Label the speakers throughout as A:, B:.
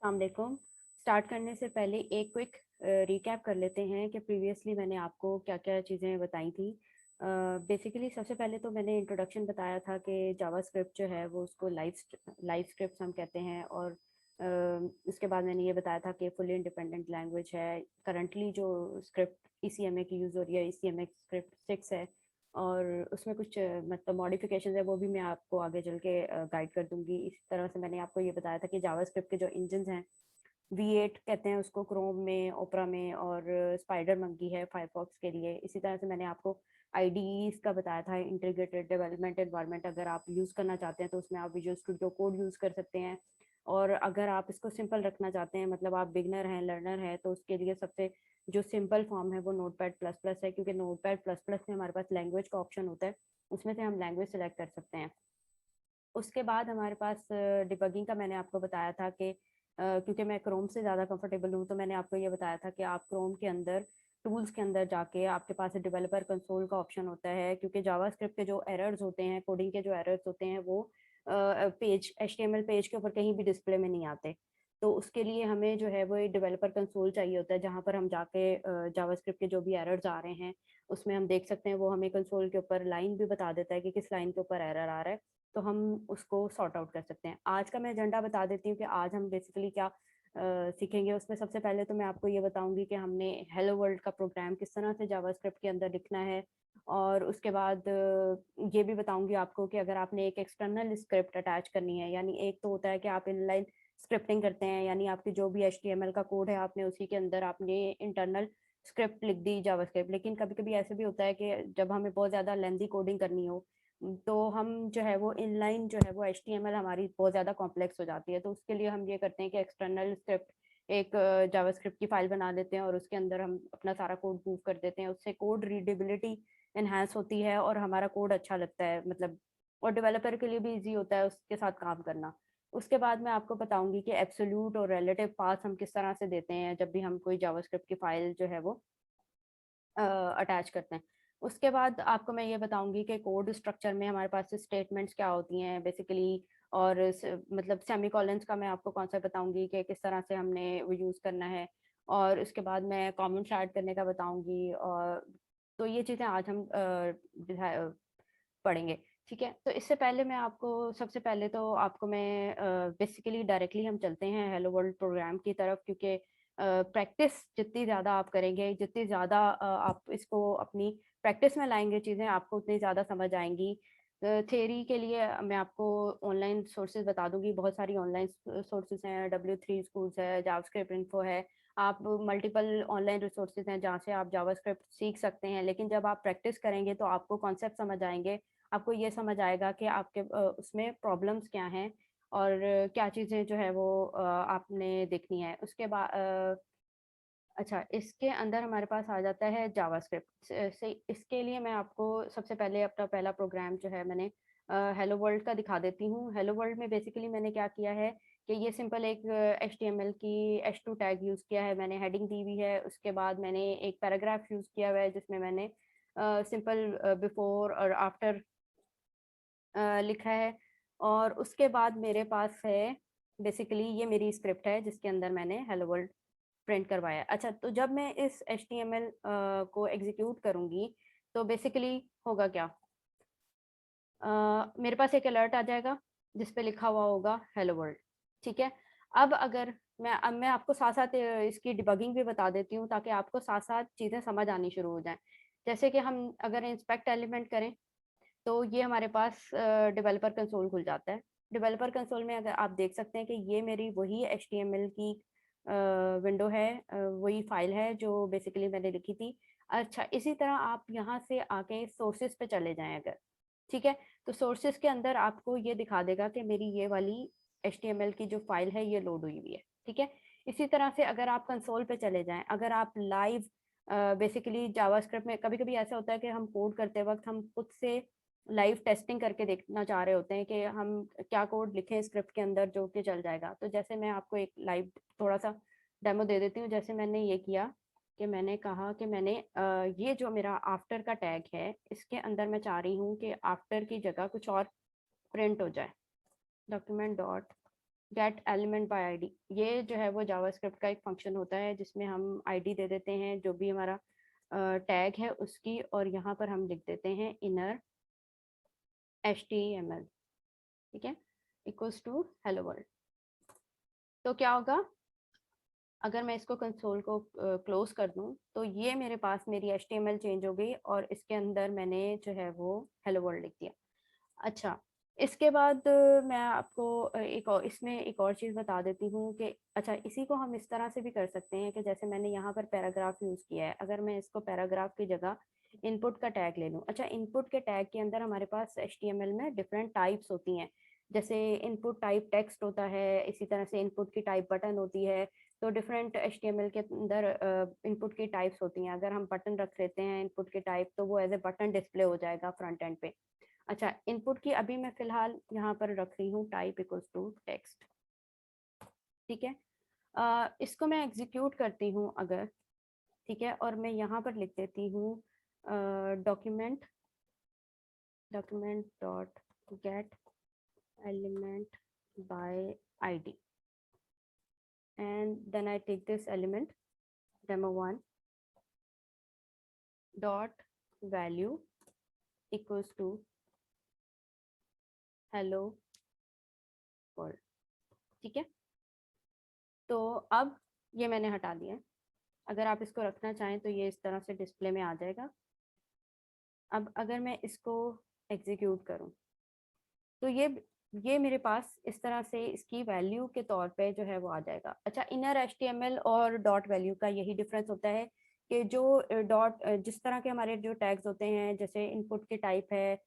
A: अस्सलामुअलैकुम। स्टार्ट करने से पहले एक क्विक रिकैप कर लेते हैं कि प्रीवियसली मैंने आपको क्या-क्या चीज़ें बताई थी। बेसिकली सबसे पहले तो मैंने इंट्रोडक्शन बताया था कि जावास्क्रिप्ट जो है वो उसको लाइव स्क्रिप्ट्स हम कहते हैं और उसके बाद मैंने ये बताया था कि फुली इंडिपेंडेंट लैंग्वेज है। करंटली जो स्क्रिप्ट ईसीएमए की यूज़ हो रही है ईसीएमए स्क्रिप्ट 6 है और उसमें कुछ मतलब मॉडिफिकेशंस है वो भी मैं आपको आगे चल के गाइड कर दूँगी। इसी तरह से मैंने आपको ये बताया था कि जावास्क्रिप्ट के जो इंजन्स हैं V8 कहते हैं उसको क्रोम में, ओपेरा में और स्पाइडर मंकी है फायरफॉक्स के लिए। इसी तरह से मैंने आपको आईडीईज़ का बताया था इंटीग्रेटेड डेवलपमेंट एनवायरनमेंट अगर आप यूज़ करना चाहते हैं तो उसमें आप विजुअल स्टूडियो कोड यूज़ कर सकते हैं। और अगर आप इसको सिंपल रखना चाहते हैं मतलब आप बिगिनर हैं, लर्नर हैं तो उसके लिए सबसे जो सिंपल फॉर्म है वो नोटपैड प्लस प्लस है क्योंकि नोटपैड प्लस प्लस में हमारे पास लैंग्वेज का ऑप्शन होता है, उसमें से हम लैंग्वेज सेलेक्ट कर सकते हैं। उसके बाद हमारे पास डिबगिंग का मैंने आपको बताया था कि क्योंकि मैं क्रोम से ज़्यादा कंफर्टेबल हूँ तो मैंने आपको ये बताया था कि आप क्रोम के अंदर टूल्स के अंदर जाके आपके पास डेवलपर कंसोल का ऑप्शन होता है क्योंकि जावास्क्रिप्ट के जो एरर्स होते हैं कोडिंग के जो एरर्स होते हैं वो पेज एचटीएमएल पेज के ऊपर कहीं भी डिस्प्ले में नहीं आते। तो उसके लिए हमें जो है वो एक डेवलपर कंसोल चाहिए होता है जहाँ पर हम जाके जावास्क्रिप्ट के जो भी एरर्स आ रहे हैं उसमें हम देख सकते हैं वो हमें कंसोल के ऊपर लाइन भी बता देता है कि किस लाइन के ऊपर एरर आ रहा है तो हम उसको सॉर्ट आउट कर सकते हैं। आज का मैं एजेंडा बता देती हूँ कि आज हम बेसिकली क्या सीखेंगे। उसमें सबसे पहले तो मैं आपको ये बताऊंगी कि हमने हेलो वर्ल्ड का प्रोग्राम किस तरह से जावास्क्रिप्ट के अंदर लिखना है और उसके बाद ये भी बताऊंगी आपको कि अगर आपने एक एक्सटर्नल स्क्रिप्ट अटैच करनी है यानी एक तो होता है कि आप इनलाइन स्क्रिप्टिंग करते हैं यानी आपकी जो भी एचटीएमएल का कोड है आपने उसी के अंदर आपने इंटरनल स्क्रिप्ट लिख दी जावास्क्रिप्ट। लेकिन कभी कभी ऐसे भी होता है कि जब हमें बहुत ज़्यादा लेंथी कोडिंग करनी हो तो हम जो है वो इनलाइन जो है वो एचटीएमएल हमारी बहुत ज़्यादा कॉम्प्लेक्स हो जाती है तो उसके लिए हम ये करते हैं कि एक्सटर्नल स्क्रिप्ट एक जावास्क्रिप्ट की फाइल बना देते हैं और उसके अंदर हम अपना सारा कोड मूव कर देते हैं। उससे कोड रीडेबिलिटी एनहांस होती है और हमारा कोड अच्छा लगता है मतलब और डेवलपर के लिए भी ईजी होता है उसके साथ काम करना। उसके बाद मैं आपको बताऊंगी कि एब्सोल्यूट और रिलेटिव पाथ हम किस तरह से देते हैं जब भी हम कोई जावास्क्रिप्ट की फाइल जो है वो अटैच करते हैं। उसके बाद आपको मैं ये बताऊंगी कि कोड स्ट्रक्चर में हमारे पास स्टेटमेंट्स क्या होती हैं बेसिकली और मतलब सेमीकोलंस का मैं आपको कॉन्सेप्ट बताऊंगी कि किस तरह से हमने वो यूज़ करना है और उसके बाद मैं कमेंट्स ऐड करने का बताऊंगी और तो ये चीज़ें आज हम पढ़ेंगे। ठीक है, तो इससे पहले मैं आपको सबसे पहले तो आपको मैं बेसिकली डायरेक्टली हम चलते हैं हेलो वर्ल्ड प्रोग्राम की तरफ क्योंकि प्रैक्टिस जितनी ज़्यादा आप करेंगे जितनी ज़्यादा आप इसको अपनी प्रैक्टिस में लाएंगे चीज़ें आपको उतनी ज़्यादा समझ आएंगी। थ्योरी के लिए मैं आपको ऑनलाइन सोर्सेज बता दूंगी, बहुत सारी ऑनलाइन सोर्सेज हैं, W3 स्कूल्स है, जावास्क्रिप्ट इन्फो है। आप मल्टीपल ऑनलाइन रिसोर्सेज हैं जहाँ से आप जावास्क्रिप्ट सीख सकते हैं। लेकिन जब आप प्रैक्टिस करेंगे तो आपको कॉन्सेप्ट समझ आएंगे, आपको ये समझ आएगा कि आपके उसमें प्रॉब्लम्स क्या हैं और क्या चीज़ें जो है वो आपने देखनी है। उसके बाद अच्छा, इसके अंदर हमारे पास आ जाता है जावास्क्रिप्ट से इसके लिए मैं आपको सबसे पहले अपना पहला प्रोग्राम जो है मैंने हेलो वर्ल्ड का दिखा देती हूँ। हेलो वर्ल्ड में बेसिकली मैंने क्या किया है कि ये सिंपल एक एचटीएमएल की H2 टैग यूज़ किया है, मैंने हेडिंग दी हुई है। उसके बाद मैंने एक पैराग्राफ यूज़ किया हुआ है जिसमें मैंने सिंपल बिफोर और आफ्टर लिखा है और उसके बाद मेरे पास है बेसिकली ये मेरी स्क्रिप्ट है जिसके अंदर मैंने हेलो वर्ल्ड प्रिंट करवाया। अच्छा, तो जब मैं इस एचटीएमएल को एग्जीक्यूट करूँगी तो बेसिकली होगा क्या? मेरे पास एक अलर्ट आ जाएगा जिस पे लिखा हुआ होगा हेलो वर्ल्ड। ठीक है? अब मैं आपको साथ-साथ इसकी डिबगिंग भी बता देती हूँ ताकि आपको साथ-साथ चीज़ें समझ आनी शुरू हो जाएँ। जैसे कि हम अगर इंस्पेक्ट एलिमेंट करें तो ये हमारे पास डेवलपर कंसोल खुल जाता है। डेवलपर कंसोल में अगर आप देख सकते हैं कि ये मेरी वही एचटीएमएल की विंडो है, वही फाइल है जो बेसिकली मैंने लिखी थी। अच्छा, इसी तरह आप यहाँ से आके सोर्सेज़ पे चले जाएँ अगर, ठीक है? तो सोर्सेज़ के अंदर आपको ये दिखा देगा कि मेरी ये वाली एचटीएमएल की जो फाइल है ये लोड हुई हुई है, ठीक है? इसी तरह से अगर आप कंसोल पे चले जाएँ, अगर आप लाइव बेसिकली जावास्क्रिप्ट में कभी-कभी ऐसा होता है कि हम कोड करते वक़्त हम खुद से लाइव टेस्टिंग करके देखना चाह रहे होते हैं कि हम क्या कोड लिखें स्क्रिप्ट के अंदर जो कि चल जाएगा। तो जैसे मैं आपको एक लाइव थोड़ा-सा डेमो दे देती हूँ। जैसे मैंने ये किया कि मैंने कहा कि मैंने ये जो मेरा आफ्टर का टैग है, इसके अंदर मैं चाह रही हूँ कि आफ्टर की जगह कुछ और प्रिंट हो जाए। Document dot gate element by ID, ये जो है वो जावास्क्रिप्ट का एक फंक्शन होता है जिसमें हम आईडी दे देते हैं जो भी हमारा टैग है उसकी, और यहाँ पर हम लिख देते हैं इनर HTML, ठीक है, इक्वल्स टू हेलो वर्ल्ड। तो क्या होगा अगर मैं इसको कंसोल को क्लोज कर दूं, तो ये मेरे पास मेरी HTML चेंज हो गई और इसके अंदर मैंने जो है वो हेलो वर्ल्ड लिख दिया। अच्छा, इसके बाद मैं आपको इसमें एक और चीज़ बता देती हूँ कि अच्छा, इसी को हम इस तरह से भी कर सकते हैं कि जैसे मैंने यहाँ पर पैराग्राफ यूज़ किया है, अगर मैं इसको पैराग्राफ की जगह इनपुट का टैग ले लूँ। अच्छा, इनपुट के टैग के अंदर हमारे पास HTML में डिफरेंट टाइप्स होती हैं, जैसे इनपुट टाइप टेक्स्ट होता है, इसी तरह से इनपुट की टाइप बटन होती है। तो डिफरेंट HTML के अंदर इनपुट की टाइप्स होती हैं। अगर हम बटन रख लेते हैं इनपुट की टाइप, तो वो एज ए बटन डिस्प्ले हो जाएगा फ्रंट एंड पे। अच्छा, इनपुट की अभी मैं फिलहाल यहाँ पर रख रही हूँ टाइप इक्वल्स टू टेक्स्ट, ठीक है। इसको मैं एग्जीक्यूट करती हूँ अगर, ठीक है, और मैं यहाँ पर लिख देती हूँ document dot gate element by ID, and then I take this element demo1 dot value equals to hello world, ठीक है। तो अब ये मैंने हटा दिया। अगर आप इसको रखना चाहें तो ये इस तरह से डिस्प्ले में आ जाएगा। अब अगर मैं इसको एग्जीक्यूट करूं, तो ये मेरे पास इस तरह से इसकी वैल्यू के तौर पे जो है वो आ जाएगा। अच्छा, इनर HTML और डॉट वैल्यू का यही डिफरेंस होता है कि जो डॉट जिस तरह के हमारे जो टैग्स होते हैं, जैसे इनपुट की टाइप है,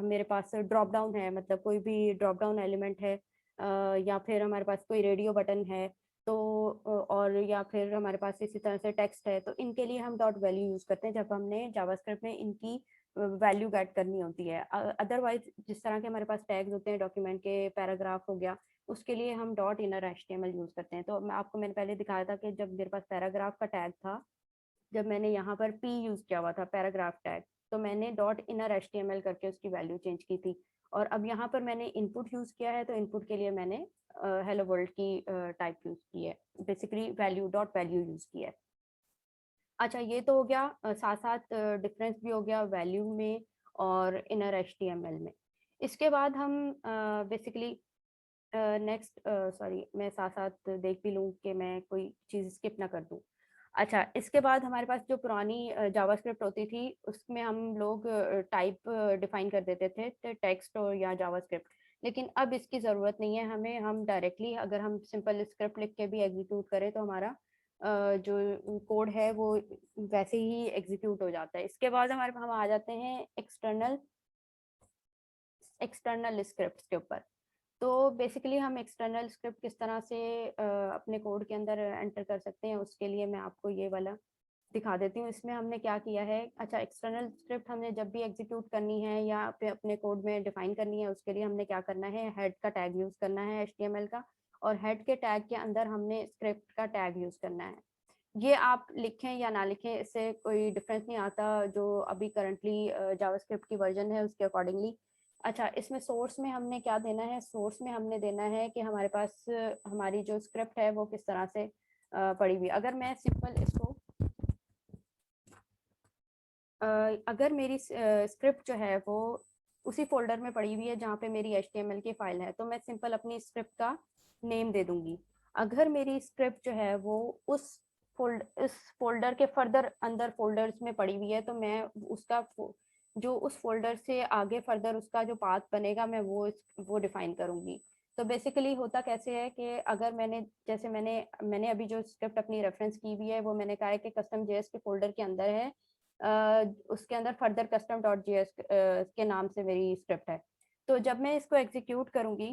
A: मेरे पास ड्रॉप डाउन है, मतलब कोई भी ड्रॉप डाउन एलिमेंट है, या फिर हमारे पास कोई रेडियो बटन है, तो और या फिर हमारे पास इसी तरह से टेक्स्ट है, तो इनके लिए हम डॉट वैल्यू यूज़ करते हैं जब हमने जावास्क्रिप्ट में इनकी वैल्यू गेट करनी होती है। अदरवाइज जिस तरह के हमारे पास टैग्स होते हैं डॉक्यूमेंट के, पैराग्राफ हो गया, उसके लिए हम डॉट इनर HTML यूज़ करते हैं। तो मैंने पहले दिखाया था कि जब मेरे पास पैराग्राफ का टैग था, जब मैंने यहाँ पर P यूज़ किया हुआ था पैराग्राफ टैग, तो मैंने डॉट इनर HTML करके उसकी वैल्यू चेंज की थी। और अब यहाँ पर मैंने इनपुट यूज़ किया है, तो इनपुट के लिए मैंने हेलो वर्ल्ड की टाइप यूज़ की है, basically value dot value use की है। अच्छा, ये तो हो गया, साथ साथ डिफरेंस भी हो गया वैल्यू में और इनर HTML में। इसके बाद हम बेसिकली नेक्स्ट, सॉरी, मैं साथ साथ देख भी लूँ कि मैं कोई चीज़ स्किप ना कर दूँ। अच्छा, इसके बाद हमारे पास जो पुरानी जावास्क्रिप्ट होती थी, उसमें हम लोग टाइप डिफाइन कर देते थे, टेक्स्ट और या जावास्क्रिप्ट। लेकिन अब इसकी ज़रूरत नहीं है हमें, हम डायरेक्टली अगर हम सिंपल स्क्रिप्ट लिख के भी एग्जीक्यूट करें तो हमारा जो कोड है वो वैसे ही एग्जीक्यूट हो जाता है। इसके बाद हम आ जाते हैं एक्सटर्नल स्क्रिप्ट के ऊपर। तो बेसिकली हम एक्सटर्नल स्क्रिप्ट किस तरह से अपने कोड के अंदर एंटर कर सकते हैं, उसके लिए मैं आपको ये वाला दिखा देती हूँ। इसमें हमने क्या किया है, अच्छा, एक्सटर्नल स्क्रिप्ट हमने जब भी एग्जीक्यूट करनी है या फिर अपने कोड में डिफाइन करनी है, उसके लिए हमने क्या करना है, हेड का टैग यूज़ करना है HTML का, और हेड के टैग के अंदर हमने स्क्रिप्ट का टैग यूज़ करना है। ये आप लिखें या ना लिखें, इससे कोई डिफरेंस नहीं आता, जो अभी करंटली जावास्क्रिप्ट की वर्जन है उसके अकॉर्डिंगली। अच्छा, इसमें सोर्स में हमने क्या देना है, सोर्स में हमने देना है कि हमारे पास हमारी जो स्क्रिप्ट है वो किस तरह से पड़ी हुई। अगर मैं सिंपल इसको अगर मेरी स्क्रिप्ट जो है वो उसी फोल्डर में पड़ी हुई है जहाँ पे मेरी HTML की फाइल है, तो मैं सिंपल अपनी स्क्रिप्ट का नेम दे दूंगी। अगर मेरी स्क्रिप्ट जो है वो इस फोल्डर के फर्दर अंदर फोल्डर्स में पड़ी हुई है, तो मैं उसका जो उस फोल्डर से आगे फर्दर उसका जो पाथ बनेगा, मैं वो डिफाइन करूंगी। तो बेसिकली होता कैसे है कि अगर जैसे मैंने अभी जो स्क्रिप्ट अपनी रेफरेंस की हुई है, वो मैंने कहा है कि कस्टम JS के फोल्डर के अंदर है, उसके अंदर फर्दर कस्टम डॉट JS के नाम से मेरी स्क्रिप्ट है। तो जब मैं इसको एग्जीक्यूट करूंगी,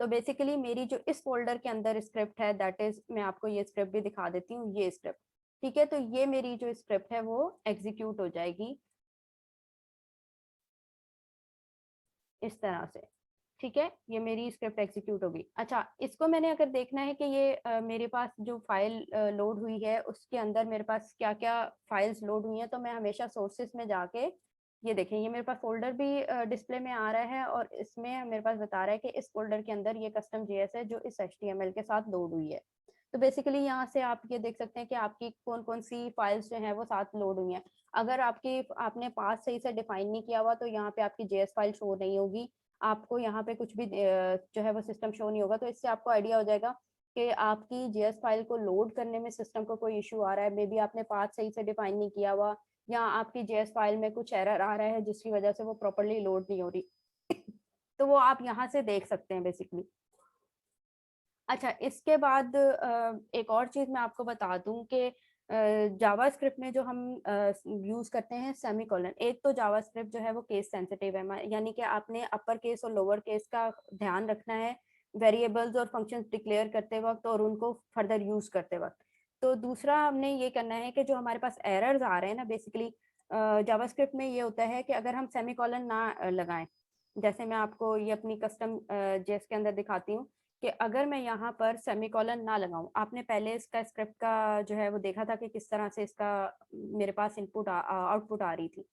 A: तो बेसिकली मेरी जो इस फोल्डर के अंदर स्क्रिप्ट है, दैट इज, मैं आपको ये स्क्रिप्ट भी दिखा देती हूँ, ये स्क्रिप्ट, ठीक है। तो ये मेरी जो स्क्रिप्ट है वो एग्जीक्यूट हो जाएगी इस तरह से, ठीक है। ये मेरी स्क्रिप्ट एग्जीक्यूट होगी। अच्छा, इसको मैंने अगर देखना है कि ये मेरे पास जो फाइल लोड हुई है उसके अंदर मेरे पास क्या क्या फाइल्स लोड हुई हैं, तो मैं हमेशा सोर्सेस में जाके ये देखें, ये मेरे पास फ़ोल्डर भी डिस्प्ले में आ रहा है और इसमें मेरे पास बता रहा है कि इस फ़ोल्डर के अंदर ये कस्टम जेएस है जो इस एचटीएमएल के साथ लोड हुई है। तो बेसिकली यहाँ से आप ये देख सकते हैं कि आपकी कौन-कौन सी फाइल्स जो हैं वो साथ लोड हुई हैं। अगर आपने पाथ सही से डिफाइन नहीं किया हुआ तो यहाँ पे आपकी जेएस फाइल शो नहीं होगी। आपको यहाँ पे कुछ भी जो है वो सिस्टम शो नहीं होगा। तो इससे आपको आइडिया हो जाएगा कि आपकी जेएस फाइल को लोड करने में सिस्टम को कोई इश्यू आ रहा है। मे बी आपने पाथ सही से डिफाइन नहीं किया हुआ या आपकी जेएस फाइल में कुछ एरर आ रहा है जिसकी वजह से वो प्रॉपर्ली लोड नहीं हो रही। तो वो आप यहाँ से देख सकते हैं बेसिकली। अच्छा, इसके बाद एक और चीज़ मैं आपको बता दूँ कि जावास्क्रिप्ट में जो हम यूज़ करते हैं सेमीकोलन। एक तो जावास्क्रिप्ट जो है वो केस सेंसिटिव है, यानी कि आपने अपर केस और लोअर केस का ध्यान रखना है वेरिएबल्स और फंक्शंस डिक्लेयर करते वक़्त और उनको फर्दर यूज़ करते वक़्त। तो दूसरा हमने ये करना है कि जो हमारे पास एरर्स आ रहे हैं ना बेसिकली जावास्क्रिप्ट में ये होता है कि अगर हम सेमीकोलन ना लगाएँ, जैसे मैं आपको ये अपनी कस्टम जेएस के अंदर दिखाती हूँ कि अगर मैं यहाँ पर सेमीकोलन ना लगाऊं, आपने पहले इसका स्क्रिप्ट का जो है वो देखा था कि किस तरह से इसका मेरे पास आउटपुट आ रही थी।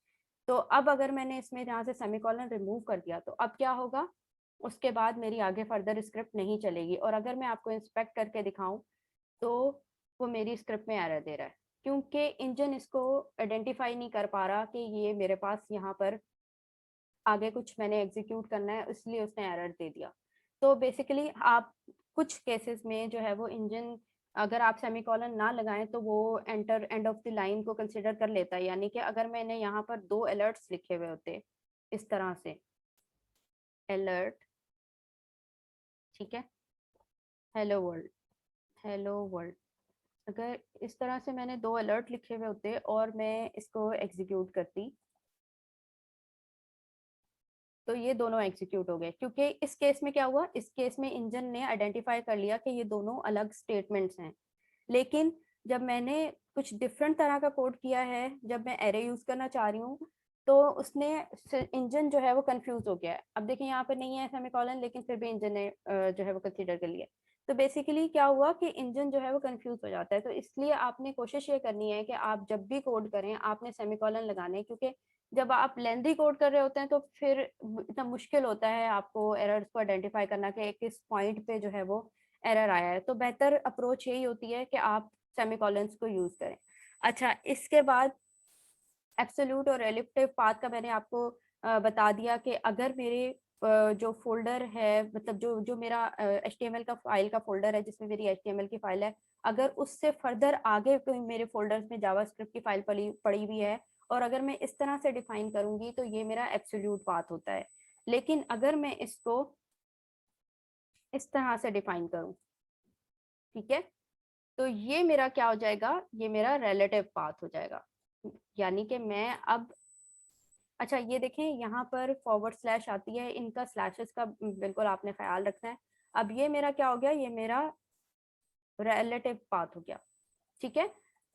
A: तो अब अगर मैंने इसमें यहाँ से सेमीकोलन रिमूव कर दिया तो अब क्या होगा, उसके बाद मेरी आगे फर्दर स्क्रिप्ट नहीं चलेगी और अगर मैं आपको इंस्पेक्ट करके दिखाऊं तो वो मेरी स्क्रिप्ट में एरर दे रहा है क्योंकि इंजन इसको आइडेंटिफाई नहीं कर पा रहा कि ये मेरे पास यहाँ पर आगे कुछ मैंने एग्जीक्यूट करना है, इसलिए उसने एरर दे दिया। तो बेसिकली आप कुछ केसेस में जो है वो इंजन अगर आप सेमीकोलन ना लगाएं तो वो enter end of the line को कंसिडर कर लेता है, यानी कि अगर मैंने यहाँ पर 2 अलर्ट्स लिखे हुए होते इस तरह से अलर्ट, ठीक है, हेलो वर्ल्ड, हेलो वर्ल्ड, अगर इस तरह से मैंने 2 अलर्ट लिखे हुए होते और मैं इसको एग्जीक्यूट करती तो ये दोनों एग्जीक्यूट हो गए क्योंकि इस केस में क्या हुआ, इस केस में इंजन ने आइडेंटिफाई कर लिया कि ये दोनों अलग स्टेटमेंट्स हैं। लेकिन जब मैंने कुछ डिफरेंट तरह का कोड किया है, जब मैं एरे यूज करना चाह रही हूँ तो उसने इंजन जो है वो कंफ्यूज हो गया है। अब देखिए यहाँ पर नहीं है सेमीकोलन लेकिन फिर भी इंजन ने जो है वो कंसीडर कर लिया। तो बेसिकली क्या हुआ कि इंजन जो है वो कंफ्यूज हो जाता है। तो इसलिए आपने कोशिश ये करनी है कि आप जब भी कोड करें आपने सेमीकोलन लगाने हैं, क्योंकि जब आप लेंथी कोड कर रहे होते हैं तो फिर इतना मुश्किल होता है आपको एरर्स को आइडेंटिफाई करना कि किस पॉइंट पे जो है वो एरर आया है। तो बेहतर अप्रोच यही होती है कि आप सेमीकोलंस को यूज करें। अच्छा, इसके बाद एब्सोल्यूट और रिलेटिव पाथ का मैंने आपको बता दिया कि अगर मेरे जो फ़ोल्डर है, मतलब जो जो मेरा एचटीएमएल का फ़ाइल का फ़ोल्डर है जिसमें मेरी एचटीएमएल की फ़ाइल है, अगर उससे फ़र्दर आगे कोई मेरे फ़ोल्डर्स में जावास्क्रिप्ट की फ़ाइल पड़ी पड़ी हुई है और अगर मैं इस तरह से डिफ़ाइन करूँगी तो ये मेरा एब्सोल्यूट पाथ होता है। लेकिन अगर मैं इसको इस तरह से डिफ़ाइन करूँ, ठीक है? तो ये मेरा क्या हो जाएगा, ये मेरा रिलेटिव पाथ हो जाएगा। यानी कि मैं अब अच्छा ये देखें यहाँ पर फॉरवर्ड स्लैश आती है, इनका स्लैशेस का बिल्कुल आपने ख्याल रखना है। अब ये मेरा क्या हो गया, ये मेरा रिलेटिव पाथ हो गया, ठीक है।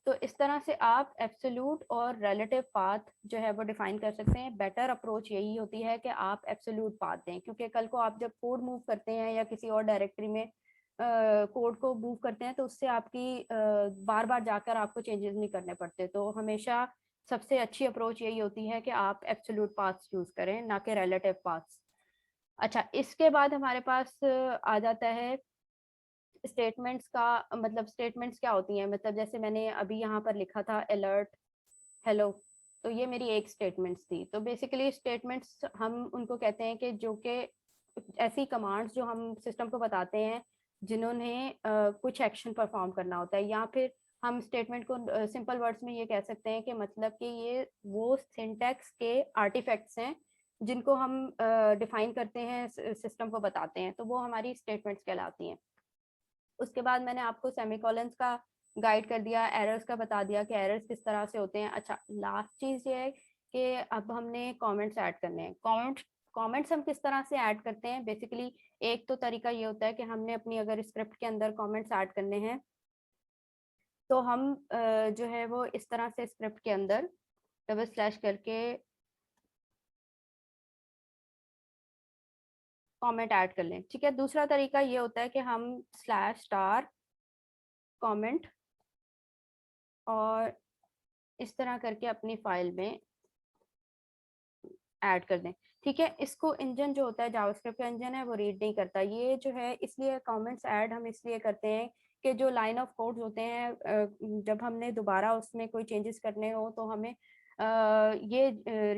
A: तो इस तरह से आप एब्सोल्यूट और रिलेटिव पाथ जो है वो डिफाइन कर सकते हैं। बेटर अप्रोच यही होती है कि आप एब्सोल्यूट पाथ दें, क्योंकि कल को आप जब कोड मूव करते हैं या किसी और डायरेक्टरी में कोड को मूव करते हैं तो उससे आपकी बार बार जाकर आपको चेंजेस नहीं करने पड़ते। तो हमेशा सबसे अच्छी अप्रोच यही होती है कि आप एब्सोल्यूट पाथ्स यूज करें, ना कि रिलेटिव पाथ्स। अच्छा, इसके बाद हमारे पास आ जाता है स्टेटमेंट्स का। मतलब स्टेटमेंट्स क्या होती हैं, मतलब जैसे मैंने अभी यहाँ पर लिखा था अलर्ट हेलो, तो ये मेरी एक स्टेटमेंट्स थी। तो बेसिकली स्टेटमेंट्स हम उनको कहते हैं कि जो कि ऐसी कमांड्स जो हम सिस्टम को बताते हैं जिन्होंने कुछ एक्शन परफॉर्म करना होता है, या फिर हम स्टेटमेंट को सिंपल वर्ड्स में ये कह सकते हैं कि मतलब कि ये वो सिंटैक्स के आर्टिफैक्ट्स हैं जिनको हम डिफाइन करते हैं, सिस्टम को बताते हैं, तो वो हमारी स्टेटमेंट्स कहलाती हैं। उसके बाद मैंने आपको सेमीकोलंस का गाइड कर दिया, एरर्स का बता दिया कि एरर्स किस तरह से होते हैं। अच्छा, लास्ट चीज़ ये है कि अब हमने कमेंट्स ऐड करने हैं। कमेंट्स हम किस तरह से ऐड करते हैं, बेसिकली एक तो तरीका ये होता है कि हमने अपनी अगर स्क्रिप्ट के अंदर कमेंट्स ऐड करने हैं तो हम जो है वो इस तरह से स्क्रिप्ट के अंदर डबल स्लैश करके कमेंट ऐड कर लें, ठीक है। दूसरा तरीका ये होता है कि हम स्लैश स्टार कमेंट और इस तरह करके अपनी फाइल में ऐड कर दें, ठीक है। इसको इंजन जो होता है, जावास्क्रिप्ट का इंजन है, वो रीड नहीं करता। ये जो है इसलिए कमेंट्स ऐड हम इसलिए करते हैं कि जो लाइन ऑफ कोड्स होते हैं, जब हमने दोबारा उसमें कोई चेंजेस करने हो तो हमें ये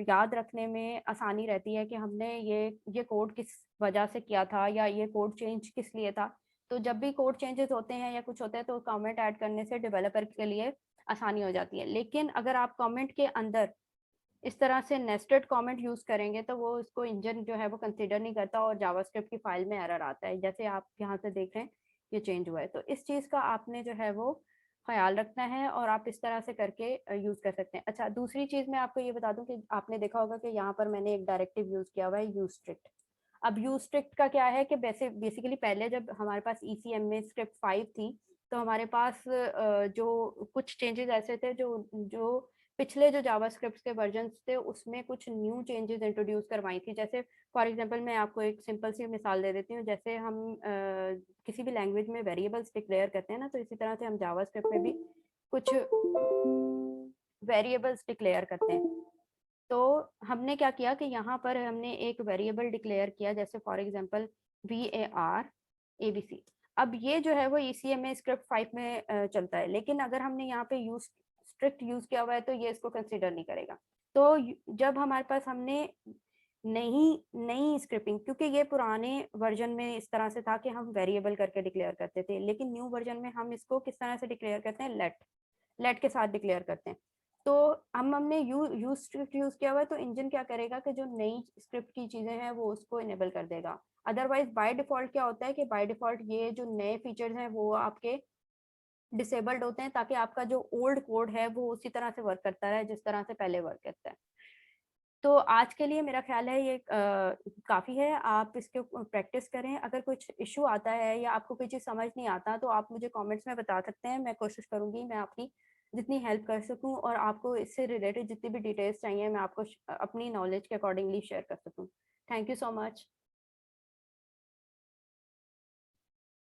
A: याद रखने में आसानी रहती है कि हमने ये कोड किस वजह से किया था या ये कोड चेंज किस लिए था। तो जब भी कोड चेंजेस होते हैं या कुछ होता है तो कमेंट ऐड करने से डेवलपर के लिए आसानी हो जाती है। लेकिन अगर आप कमेंट के अंदर इस तरह से नेस्टेड कमेंट यूज करेंगे तो वो उसको इंजन जो है वो कंसीडर नहीं करता और जावास्क्रिप्ट की फाइल में एरर आता है, जैसे आप यहाँ से देख रहे हैं ये चेंज हुआ है। तो इस चीज का आपने जो है वो ख्याल रखना है और आप इस तरह से करके यूज कर सकते हैं। अच्छा, दूसरी चीज मैं आपको ये बता दूं कि आपने देखा होगा कि यहाँ पर मैंने एक डायरेक्टिव यूज किया हुआ है, यूज स्ट्रिक्ट। अब यूज स्ट्रिक्ट का क्या है कि बेसिकली पहले जब हमारे पास ईसीएम में स्क्रिप्ट 5 थी तो हमारे पास जो कुछ चेंजेस ऐसे थे जो जो पिछले जो जावास्क्रिप्ट के वर्जन थे उसमें कुछ न्यू चेंजेस इंट्रोड्यूस करवाई थी। जैसे फॉर एग्जांपल मैं आपको एक सिंपल सी मिसाल दे देती हूँ। जैसे हम किसी भी लैंग्वेज में वेरिएबल्स डिक्लेयर करते हैं ना, तो इसी तरह से हम जावास्क्रिप्ट में भी कुछ वेरिएबल्स डिक्लेयर करते हैं। तो हमने क्या किया कि यहाँ पर हमने एक वेरिएबल डिक्लेयर किया, जैसे फॉर एग्जांपल VAR ABC। अब ये जो है वो ECMA स्क्रिप्ट 5 में चलता है, लेकिन अगर हमने यहाँ पे यूज स्ट्रिक्ट यूज किया हुआ है तो ये इसको कंसिडर नहीं करेगा। तो जब हमारे पास हमने नई नई स्क्रिप्टिंग, क्योंकि ये पुराने वर्जन में इस तरह से था कि हम वेरिएबल करके डिक्लेयर करते थे, लेकिन न्यू वर्जन में हम इसको किस तरह से डिक्लेयर करते हैं, लेट लेट के साथ डिक्लेयर करते हैं। तो हमने यूज स्क्रिप्ट यूज किया हुआ है तो इंजन क्या करेगा कि जो नई स्क्रिप्ट की चीजें हैं वो उसको इनेबल कर देगा। अदरवाइज बाय डिफॉल्ट क्या होता है कि बाय डिफॉल्ट ये जो नए फीचर्स हैं वो आपके डिसेबल्ड होते हैं, ताकि आपका जो ओल्ड कोड है वो उसी तरह से वर्क करता रहे जिस तरह से पहले वर्क करता है। तो आज के लिए मेरा ख्याल है ये काफ़ी है। आप इसके प्रैक्टिस करें। अगर कुछ इश्यू आता है या आपको कोई चीज़ समझ नहीं आता तो आप मुझे कमेंट्स में बता सकते हैं। मैं कोशिश करूँगी मैं आपकी जितनी हेल्प कर सकूँ और आपको इससे रिलेटेड जितनी भी डिटेल्स चाहिए मैं आपको अपनी नॉलेज के अकॉर्डिंगली शेयर कर सकूँ। Thank you so much.